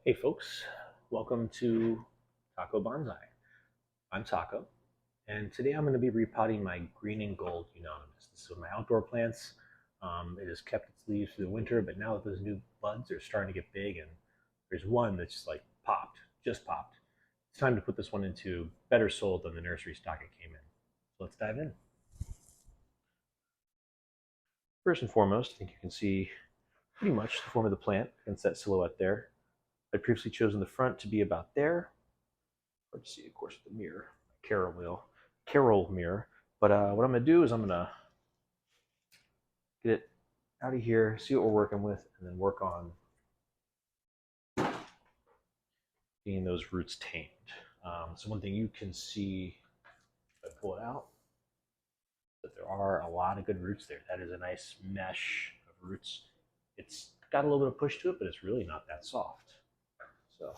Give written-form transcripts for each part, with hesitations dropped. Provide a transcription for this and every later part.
Hey folks, welcome to Taco Bonsai. I'm Taco, and today I'm going to be repotting my green and gold Euonymus. This is one of my outdoor plants. It has kept its leaves through the winter, but now that those new buds are starting to get big, and there's one that's just like popped, just popped. It's time to put this one into better soil than the nursery stock it came in. So let's dive in. First and foremost, I think you can see pretty much the form of the plant against that silhouette there. I'd previously chosen the front to be about there. Hard to see, of course, with the mirror, Carol mirror. But what I'm gonna do is I'm gonna get it out of here, see what we're working with, and then work on getting those roots tamed. So one thing you can see if I pull it out, that there are a lot of good roots there. That is a nice mesh of roots. It's got a little bit of push to it, but it's really not that soft. So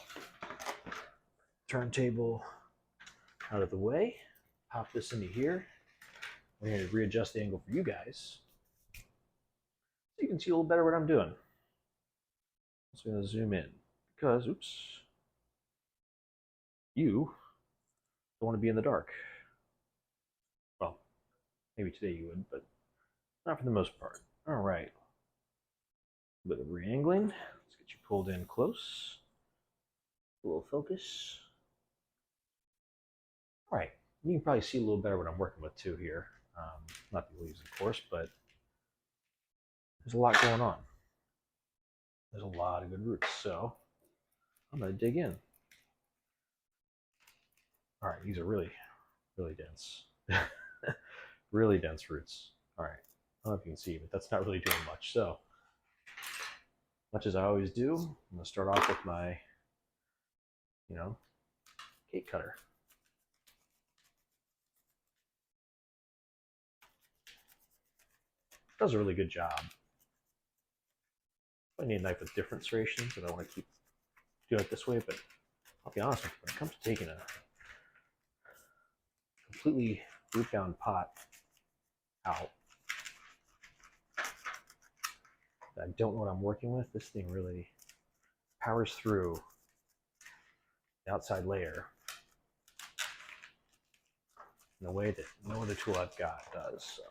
turntable out of the way, pop this into here. We're going to readjust the angle for you guys so you can see a little better what I'm doing. So I'm going to zoom in because, oops, you don't want to be in the dark. Well, maybe today you would, but not for the most part. All right. A bit of re-angling. Let's get you pulled in close. A little focus. All right. You can probably see a little better what I'm working with too here. Not the leaves, of course, but there's a lot going on. There's a lot of good roots, so I'm going to dig in. All right, these are really, really dense. Really dense roots. All right, I don't know if you can see, but that's not really doing much. So, much as I always do, I'm going to start off with my, cake cutter. Does a really good job. I need a knife with different serrations, and I want to keep doing it this way, but I'll be honest with you, when it comes to taking a completely root-bound pot out that I don't know what I'm working with, this thing really powers through the outside layer in a way that no other tool I've got does. So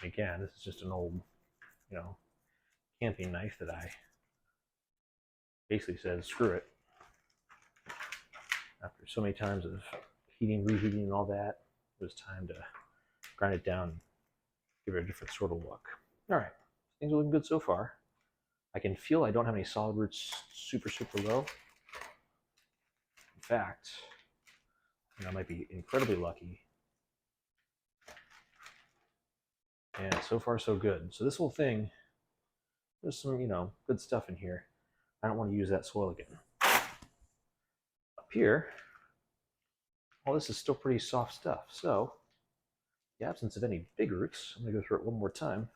again, this is just an old, camping knife that I basically said, screw it. After so many times of heating, reheating, and all that, it was time to grind it down and give it a different sort of look. All right, things are looking good so far. I can feel I don't have any solid roots super, super low. In fact, I might be incredibly lucky. And so far, so good. So this whole thing, there's some, good stuff in here. I don't want to use that soil again. Up here, all this is still pretty soft stuff. So, in the absence of any big roots, I'm going to go through it one more time.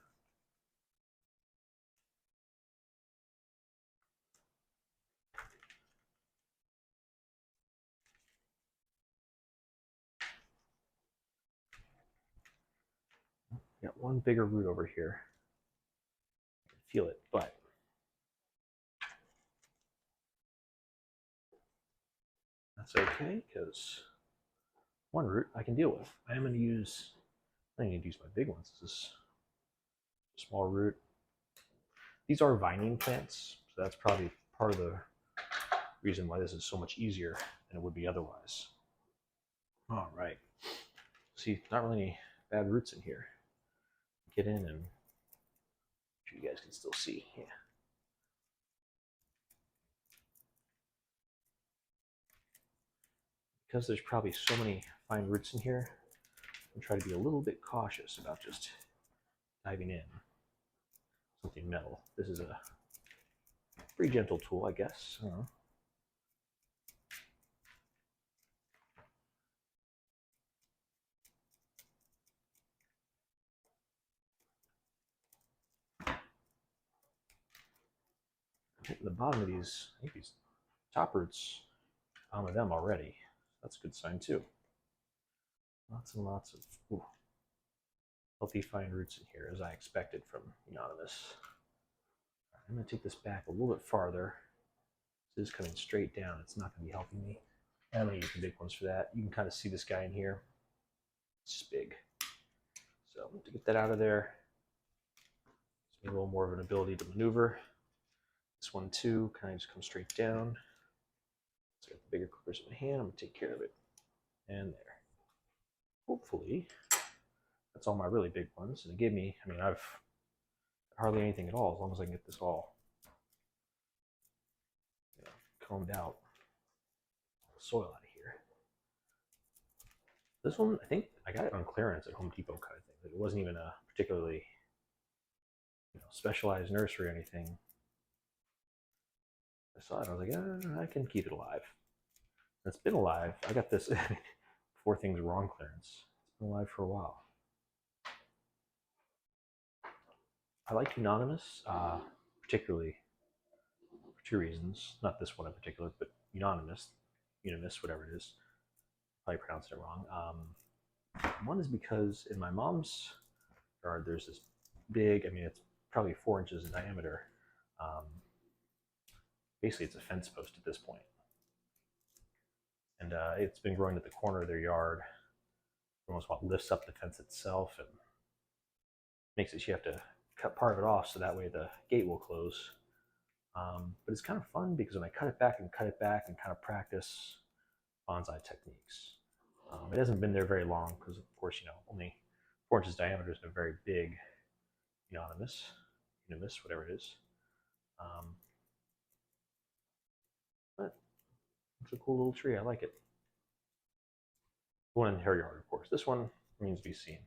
Got one bigger root over here. I can feel it, but that's okay because one root I can deal with. I am going to use, I need to use my big ones. This is a small root. These are vining plants, so that's probably part of the reason why this is so much easier than it would be otherwise. All right. See, not really any bad roots in here. Get in and I'm sure you guys can still see. Yeah. Because there's probably so many fine roots in here, I'm trying to be a little bit cautious about just diving in. Something metal. This is a pretty gentle tool, I guess. I don't know. I'm hitting the bottom of these, I think these top roots, bottom of them already. That's a good sign too. Lots and lots of healthy fine roots in here, as I expected from Euonymus. I'm going to take this back a little bit farther. This is coming straight down. It's not going to be helping me. I'm going to use the big ones for that. You can kind of see this guy in here. It's just big. So to get that out of there, gives me a little more of an ability to maneuver. This one too, kind of just comes straight down. So I got the bigger clippers in my hand. I'm going to take care of it. And there. Hopefully, that's all my really big ones. And it gave me, I mean, I've hardly anything at all as long as I can get this all combed out, soil out of here. This one, I think I got it on clearance at Home Depot kind of thing. Like, it wasn't even a particularly specialized nursery or anything. I saw it, I was like, I can keep it alive. And it's been alive. I got this before things were on clearance. It's been alive for a while. I like Euonymus, particularly for two reasons. Not this one in particular, but Euonymus, whatever it is. Probably pronounced it wrong. One is because in my mom's yard, there's this big, I mean, it's probably 4 inches in diameter. Basically, it's a fence post at this point. And it's been growing at the corner of their yard. Almost what lifts up the fence itself and makes it so you have to cut part of it off so that way the gate will close. But it's kind of fun because when I cut it back and kind of practice bonsai techniques. It hasn't been there very long because, of course, only 4 inches diameter is a very big Euonymus, whatever it is. But it's a cool little tree. I like it. The one in the hair yard, of course. This one remains to be seen.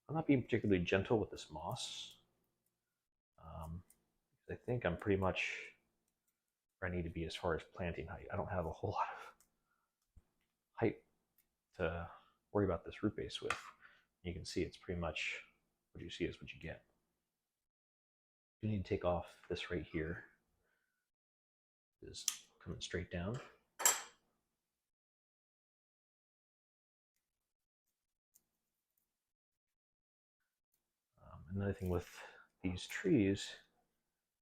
I'm not being particularly gentle with this moss. I think I'm pretty much where I need to be as far as planting height. I don't have a whole lot of height to worry about this root base with. You can see it's pretty much what you see is what you get. You need to take off this right here. It is coming straight down. Another thing with these trees,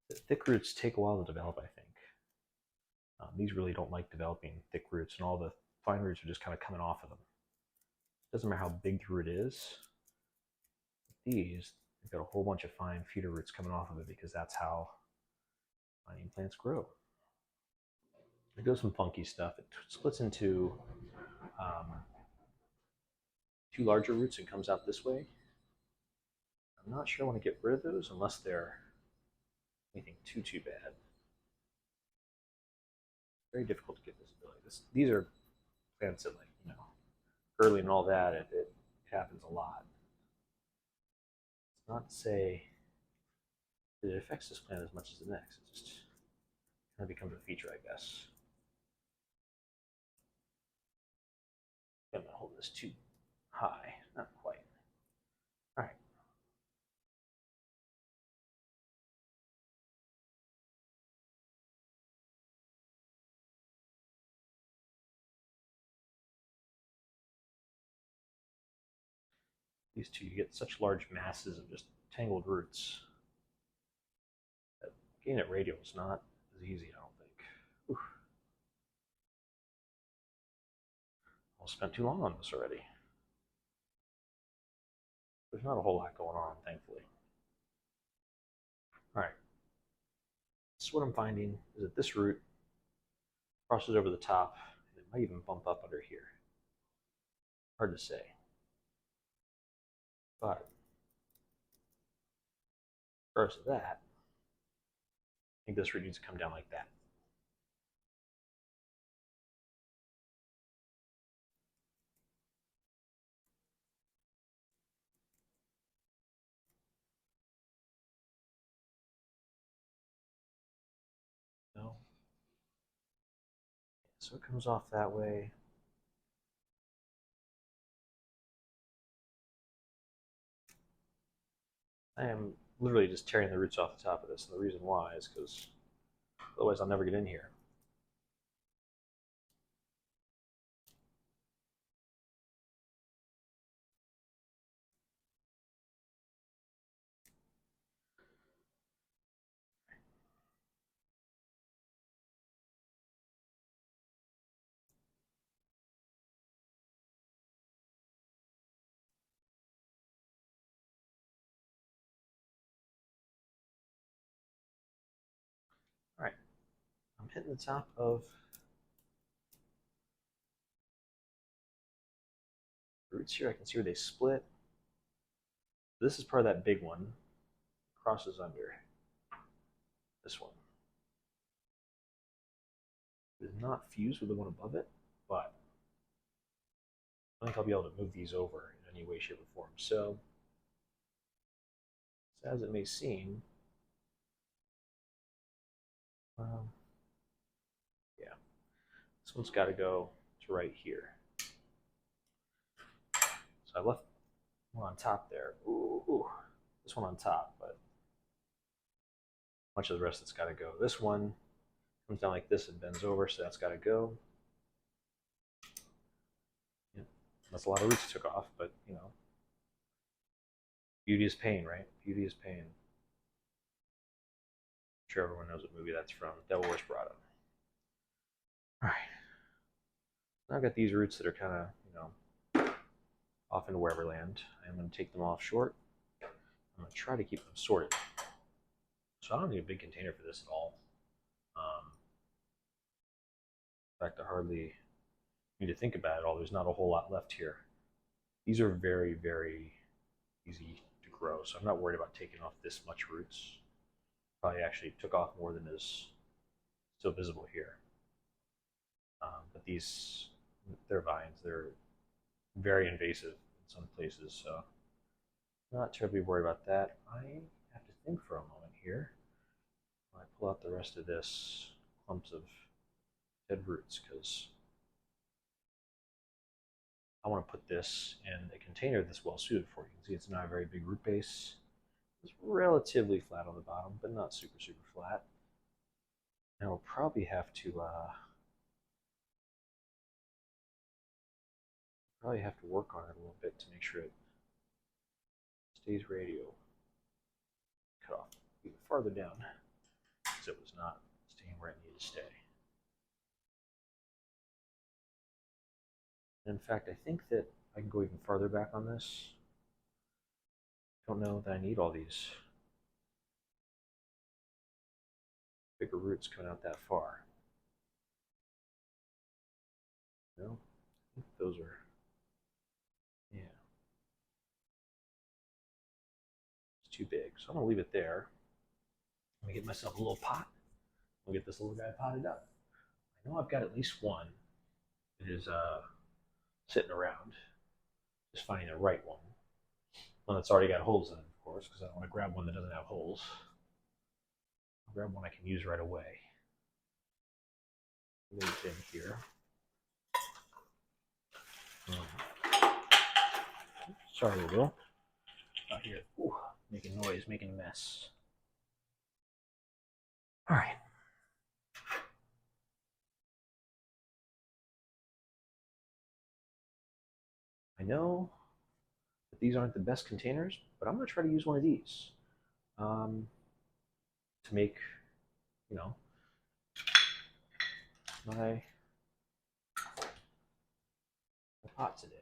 the thick roots take a while to develop, I think. These really don't like developing thick roots, and all the fine roots are just kind of coming off of them. It doesn't matter how big the root is. These, they've got a whole bunch of fine feeder roots coming off of it because that's how onion plants grow. It does some funky stuff. It splits into 2 larger roots and comes out this way. I'm not sure I want to get rid of those unless they're anything too bad. Very difficult to get visibility. These are plants that, like, early and all that, it happens a lot. It's not to say that it affects this plant as much as the next. It just kind of becomes a feature, I guess. I'm not holding this too high. Not quite. All right. These two, you get such large masses of just tangled roots that getting it radial is not as easy, I don't think. Oof. I'll spend too long on this already. There's not a whole lot going on, thankfully. All right. So what I'm finding is that this root crosses over the top, and it might even bump up under here. Hard to say. But regardless of that, I think this root needs to come down like that. No? So it comes off that way. I am literally just tearing the roots off the top of this, and the reason why is because otherwise I'll never get in here. hitting the top of roots here. I can see where they split. This is part of that big one. Crosses under this one. It is not fused with the one above it, but I think I'll be able to move these over in any way, shape, or form. So, as it may seem, yeah, this one's got to go to right here. So I left one on top there. Ooh, this one on top, but much of the rest that's got to go. This one comes down like this and bends over, so that's got to go. Yeah, that's a lot of roots took off, but you know, beauty is pain, right? Beauty is pain. I'm sure everyone knows what movie that's from. Devil Wears Prada. All right. Now I've got these roots that are kind of, you know, off into wherever land. I'm going to take them off short. I'm going to try to keep them sorted. So I don't need a big container for this at all. In fact, I hardly need to think about it all. There's not a whole lot left here. These are very, very easy to grow, so I'm not worried about taking off this much roots. Probably actually took off more than is still visible here. But these, they're vines. They're very invasive in some places, so not terribly worried about that. I have to think for a moment here. I pull out the rest of this clumps of dead roots because I want to put this in a container that's well suited for it. You can see it's not a very big root base. It's relatively flat on the bottom, but not super, super flat. And we'll probably have to work on it a little bit to make sure it stays radio. Cut off even farther down because it was not staying where it needed to stay. In fact, I think that I can go even farther back on this. I don't know that I need all these bigger roots coming out that far. No, I think those are, yeah, it's too big. So I'm gonna leave it there. I'm gonna get myself a little pot. We'll get this little guy potted up. I know I've got at least one that is sitting around. Just finding the right one. One that's already got holes in it, of course, because I don't want to grab one that doesn't have holes. I'll grab one I can use right away. Leave it in here. Sorry, Will. Out here, ooh, making noise, making a mess. All right. I know that these aren't the best containers, but I'm going to try to use one of these to make, you know, my pot today.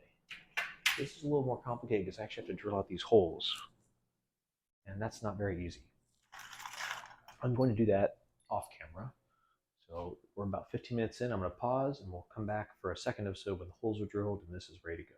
This is a little more complicated because I actually have to drill out these holes, and that's not very easy. I'm going to do that off camera. So we're about 15 minutes in. I'm going to pause, and we'll come back for a second or so when the holes are drilled and this is ready to go.